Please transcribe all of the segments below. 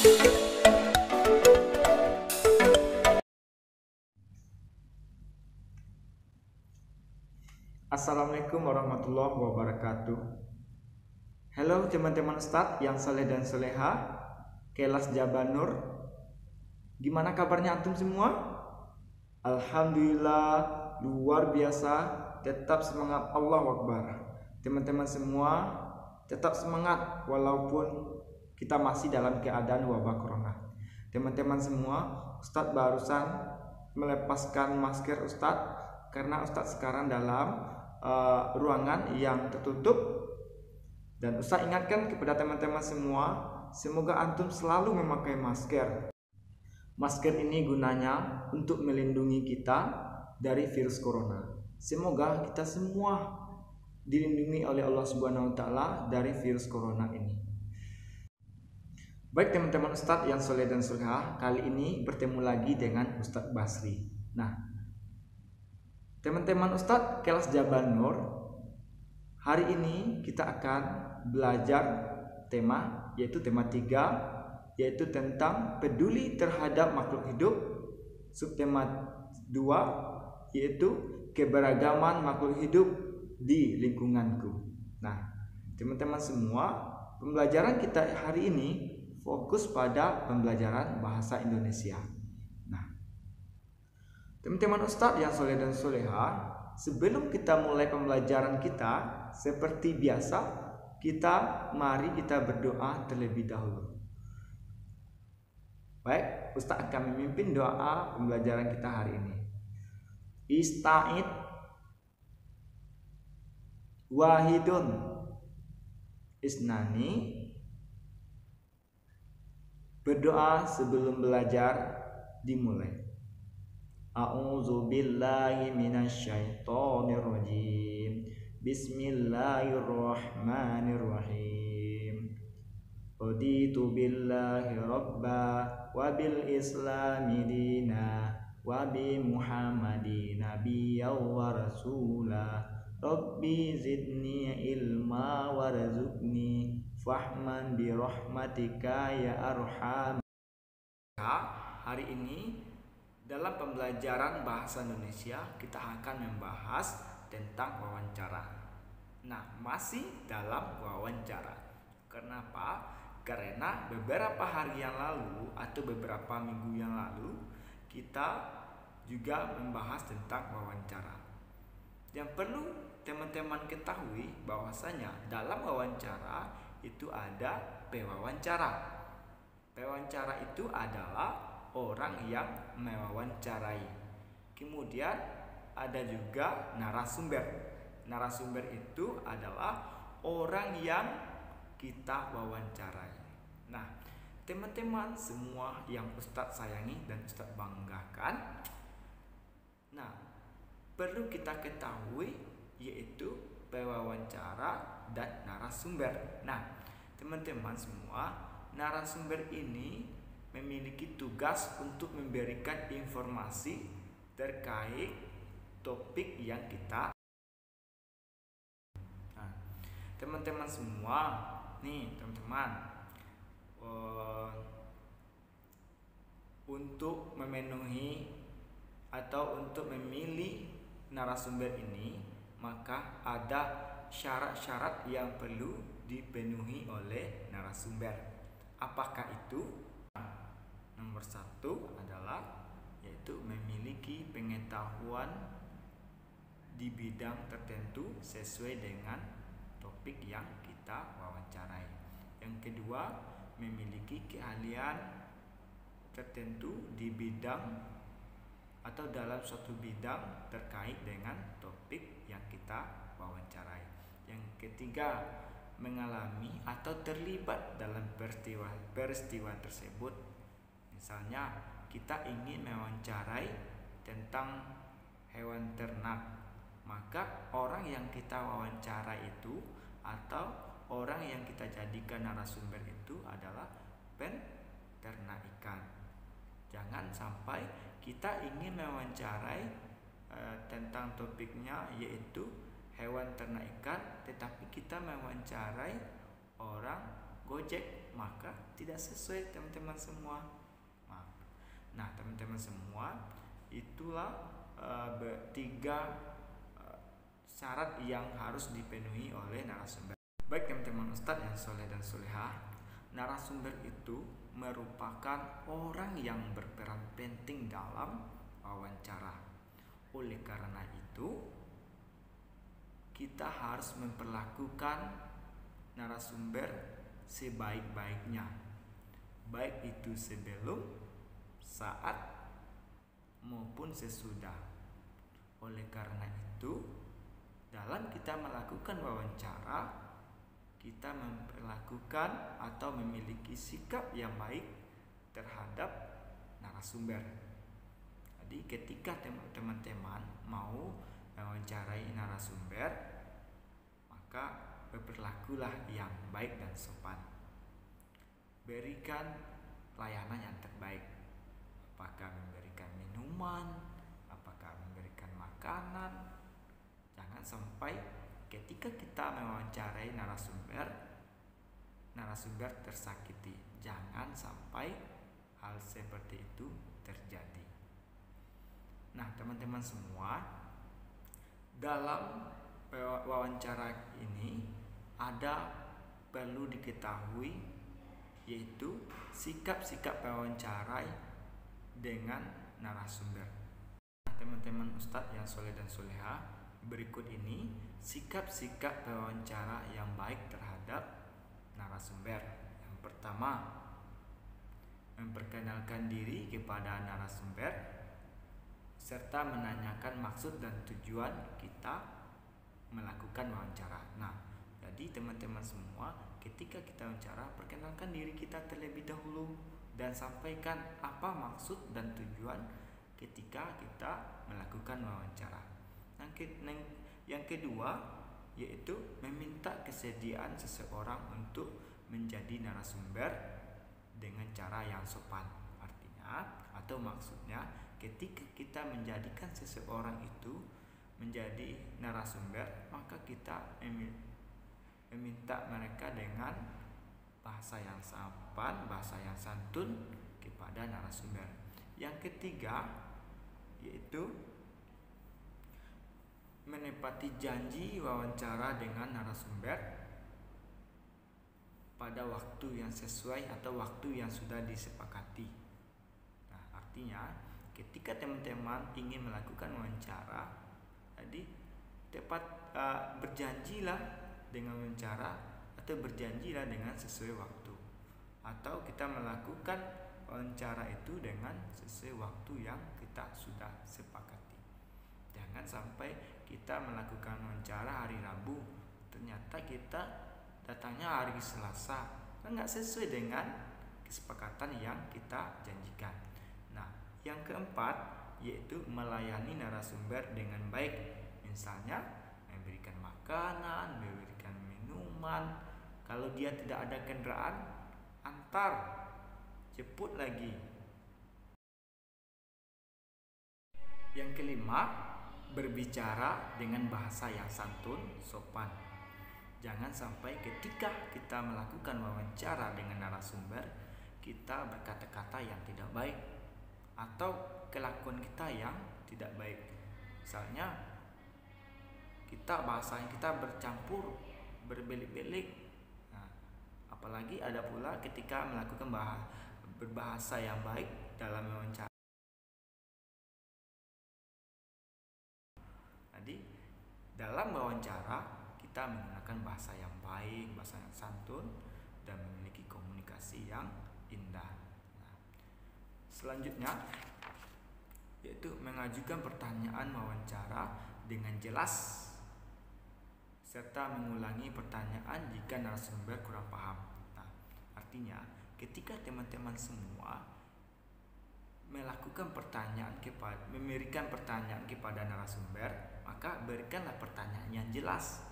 Assalamualaikum warahmatullahi wabarakatuh. Halo teman-teman Ustadz yang soleh dan soleha, kelas Jabanur. Gimana kabarnya antum semua? Alhamdulillah, luar biasa. Tetap semangat, Allahu Akbar. Teman-teman semua tetap semangat walaupun kita masih dalam keadaan wabah corona. Teman-teman semua, Ustadz barusan melepaskan masker Ustadz karena Ustadz sekarang dalam ruangan yang tertutup, dan Ustadz ingatkan kepada teman-teman semua, semoga antum selalu memakai masker. Masker ini gunanya untuk melindungi kita dari virus corona. Semoga kita semua dilindungi oleh Allah Subhanahu wa taala dari virus corona ini. Baik teman-teman Ustadz yang soleh dan solehah, kali ini bertemu lagi dengan Ustadz Basri. Nah, teman-teman Ustadz kelas Jabanur, hari ini kita akan belajar tema, yaitu tema 3, yaitu tentang peduli terhadap makhluk hidup. Subtema 2 yaitu keberagaman makhluk hidup di lingkunganku. Nah, teman-teman semua, pembelajaran kita hari ini fokus pada pembelajaran bahasa Indonesia. Teman-teman Ustadz yang soleh dan soleha, sebelum kita mulai pembelajaran kita, seperti biasa, mari kita berdoa terlebih dahulu. Baik, Ustadz akan memimpin doa pembelajaran kita hari ini. Ista'id wahidun isnani. Berdoa sebelum belajar dimulai. A'udzu billahi minasyaitonir rajim. Bismillahirrahmanirrahim. Raditu billahi rabba wa bil islami dina wa bi Muhammadin nabiyyan wa rasula. Rabbi zidni ilma warzuqni fahman bi rahmatika ya arham. Hari ini dalam pembelajaran bahasa Indonesia kita akan membahas tentang wawancara. Nah, masih dalam wawancara. Kenapa? Karena beberapa hari yang lalu atau beberapa minggu yang lalu kita juga membahas tentang wawancara. Yang perlu teman-teman ketahui bahwasanya dalam wawancara itu ada pewawancara. Pewawancara itu adalah orang yang mewawancarai. Kemudian ada juga narasumber. Narasumber itu adalah orang yang kita wawancarai. Nah, teman-teman semua yang Ustadz sayangi dan Ustadz banggakan, nah, perlu kita ketahui yaitu pewawancara dan narasumber. Nah, teman-teman semua, narasumber ini memiliki tugas untuk memberikan informasi terkait topik yang kita. Nah, teman-teman semua, nih teman-teman, untuk memenuhi atau untuk memilih narasumber ini, maka ada syarat-syarat yang perlu dipenuhi oleh narasumber. Apakah itu? Nomor 1 adalah yaitu memiliki pengetahuan di bidang tertentu sesuai dengan topik yang kita wawancarai. Yang kedua, memiliki keahlian tertentu di bidang atau dalam suatu bidang terkait dengan topik yang kita wawancarai. Yang ketiga, mengalami atau terlibat dalam peristiwa tersebut. Misalnya kita ingin mewawancarai tentang hewan ternak, maka orang yang kita wawancara itu atau orang yang kita jadikan narasumber itu adalah peternak ikan. Jangan sampai kita ingin mewawancarai tentang topiknya yaitu hewan ternak ikan, tetapi kita mewawancarai orang Gojek maka tidak sesuai teman-teman semua. Nah teman-teman semua, itulah tiga syarat yang harus dipenuhi oleh narasumber. Baik teman-teman Ustadz yang soleh dan solehah, narasumber itu merupakan orang yang berperan penting dalam wawancara. Oleh karena itu, kita harus memperlakukan narasumber sebaik-baiknya, baik itu sebelum, saat, maupun sesudah. Oleh karena itu, dalam kita melakukan wawancara, kita memperlakukan atau memiliki sikap yang baik terhadap narasumber. Jadi ketika teman-teman mau mewawancarai narasumber, maka berlakulah yang baik dan sopan. Berikan layanan yang terbaik. Apakah memberikan minuman, apakah memberikan makanan. Jangan sampai ketika kita mewawancarai narasumber tersakiti. Jangan sampai hal seperti itu terjadi. Nah teman-teman semua, dalam wawancara ini ada perlu diketahui, yaitu sikap-sikap wawancarai dengan narasumber. Nah teman-teman Ustadz yang soleh dan soleha, berikut ini sikap-sikap wawancara yang baik terhadap narasumber. Yang pertama, memperkenalkan diri kepada narasumber serta menanyakan maksud dan tujuan kita melakukan wawancara. Nah, jadi teman-teman semua, ketika kita wawancara, perkenalkan diri kita terlebih dahulu dan sampaikan apa maksud dan tujuan ketika kita melakukan wawancara. Yang kedua, yaitu meminta kesediaan seseorang untuk menjadi narasumber dengan cara yang sopan. Artinya atau maksudnya, ketika kita menjadikan seseorang itu menjadi narasumber, maka kita meminta mereka dengan bahasa yang sopan, bahasa yang santun kepada narasumber. Yang ketiga, yaitu menepati janji wawancara dengan narasumber pada waktu yang sesuai atau waktu yang sudah disepakati. Nah, artinya ketika teman-teman ingin melakukan wawancara, jadi berjanjilah dengan wawancara atau berjanjilah dengan sesuai waktu, atau kita melakukan wawancara itu dengan sesuai waktu yang kita sudah sepakati. Jangan sampai kita melakukan wawancara hari Rabu, ternyata kita datangnya hari Selasa, nggak sesuai dengan kesepakatan yang kita janjikan. Nah, yang keempat, yaitu melayani narasumber dengan baik. Misalnya memberikan makanan, memberikan minuman. Kalau dia tidak ada kendaraan, antar, jemput lagi. Yang kelima, berbicara dengan bahasa yang santun, sopan. Jangan sampai ketika kita melakukan wawancara dengan narasumber, kita berkata-kata yang tidak baik atau kelakuan kita yang tidak baik. Misalnya bahasa kita bercampur, berbelik-belik. Nah, apalagi ada pula ketika melakukan berbahasa yang baik dalam wawancara. Jadi dalam wawancara kita menggunakan bahasa yang baik, bahasa yang santun, dan memiliki komunikasi yang indah. Nah, selanjutnya yaitu mengajukan pertanyaan wawancara dengan jelas serta mengulangi pertanyaan jika narasumber kurang paham. Nah, artinya ketika teman-teman semua memberikan pertanyaan kepada narasumber, maka berikanlah pertanyaan yang jelas.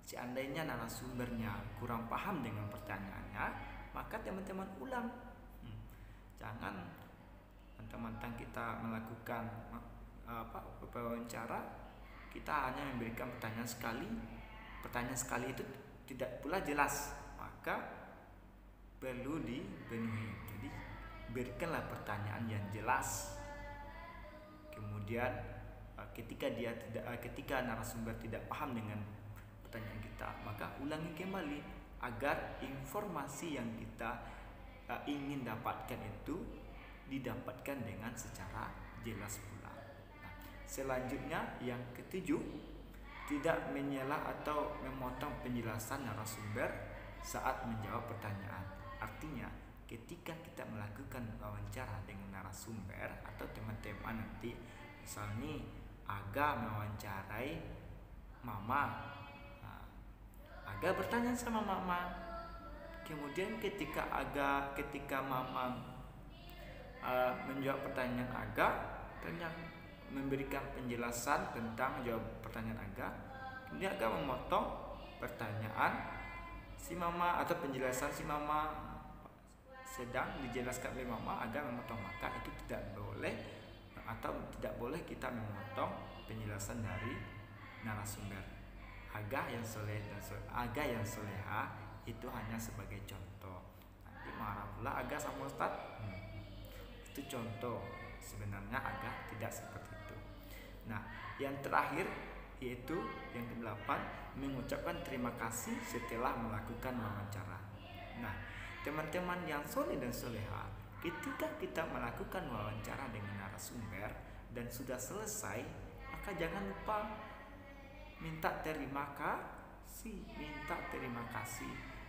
Seandainya narasumbernya kurang paham dengan pertanyaannya, maka teman-teman ulang. Jangan mentang-mentang kita melakukan wawancara, kita hanya memberikan pertanyaan sekali itu tidak pula jelas, maka perlu dipenuhi. Jadi berikanlah pertanyaan yang jelas. Kemudian ketika narasumber tidak paham dengan pertanyaan kita, maka ulangi kembali agar informasi yang kita ingin dapatkan itu didapatkan dengan secara jelas pula. Nah, selanjutnya yang ketujuh, tidak menyela atau memotong penjelasan narasumber saat menjawab pertanyaan. Artinya, ketika kita melakukan wawancara dengan narasumber atau teman-teman nanti, misalnya Aga mewawancarai Mama, nah, Aga bertanya sama Mama. Kemudian ketika Mama menjawab pertanyaan Aga, ternyata memberikan penjelasan tentang jawab pertanyaan Aga, kemudian Aga memotong pertanyaan si Mama atau penjelasan si Mama sedang dijelaskan oleh Mama, Aga memotong, maka itu tidak boleh atau tidak boleh kita memotong penjelasan dari narasumber. Aga yang soleh dan Aga yang soleha itu hanya sebagai contoh. Nanti marah pula Aga sama Ustaz. Itu contoh. Sebenarnya Aga tidak seperti itu. Nah, yang terakhir yaitu yang ke-8, mengucapkan terima kasih setelah melakukan wawancara. Nah, teman-teman yang soleh dan soleha, ketika kita melakukan wawancara dengan narasumber dan sudah selesai, maka jangan lupa minta terima kasih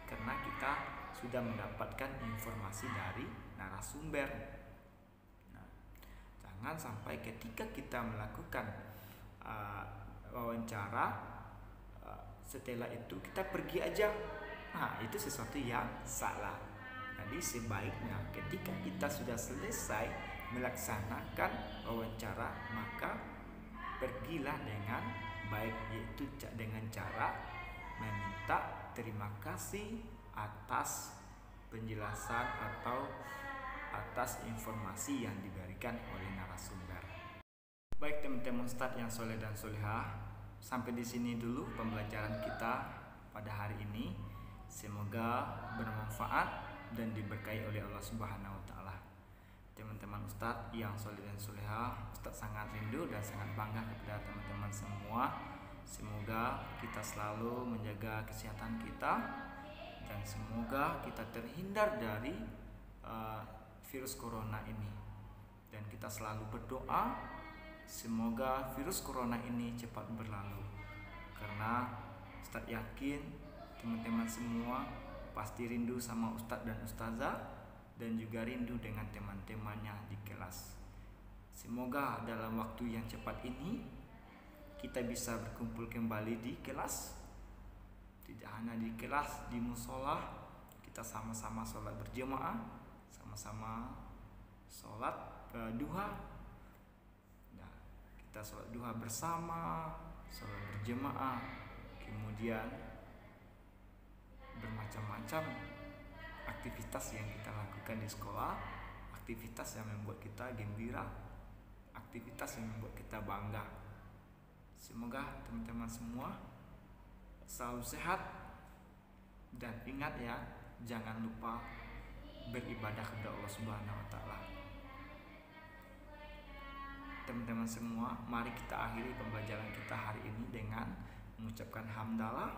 karena kita sudah mendapatkan informasi dari narasumber. Nah, jangan sampai ketika kita melakukan wawancara setelah itu kita pergi aja. Nah, itu sesuatu yang salah. Jadi sebaiknya ketika kita sudah selesai melaksanakan wawancara, maka pergilah dengan baik, yaitu dengan cara meminta terima kasih atas penjelasan atau atas informasi yang diberikan oleh narasumber. Baik teman-teman Ustadz yang soleh dan soleha, sampai di sini dulu pembelajaran kita pada hari ini. Semoga bermanfaat dan diberkahi oleh Allah Subhanahu wa taala. Teman-teman Ustadz yang soleh dan soleha, Ustadz sangat rindu dan sangat bangga kepada teman-teman semua. Semoga kita selalu menjaga kesehatan kita dan semoga kita terhindar dari virus corona ini. Dan kita selalu berdoa semoga virus corona ini cepat berlalu. Karena Ustadz yakin teman-teman semua pasti rindu sama Ustadz dan Ustazah dan juga rindu dengan teman-temannya di kelas. Semoga dalam waktu yang cepat ini kita bisa berkumpul kembali di kelas. Tidak hanya di kelas, di musola kita sama-sama sholat berjamaah, sama-sama sholat duha. Nah, kita sholat duha bersama, sholat berjamaah, kemudian bermacam-macam aktivitas yang kita lakukan di sekolah, aktivitas yang membuat kita gembira, aktivitas yang membuat kita bangga. Semoga teman-teman semua selalu sehat dan ingat ya, jangan lupa beribadah kepada Allah Subhanahu wa taala. Teman-teman semua, mari kita akhiri pembelajaran kita hari ini dengan mengucapkan hamdalah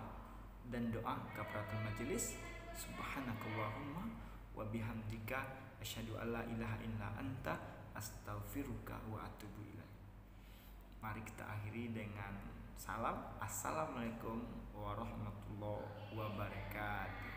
dan doa kafaratul majelis. Subhanakallahumma wa bihamdika asyhadu alla ilaha illa anta astaghfiruka wa atubu ilaik. Mari kita akhiri dengan salam. Assalamualaikum warahmatullahi wabarakatuh.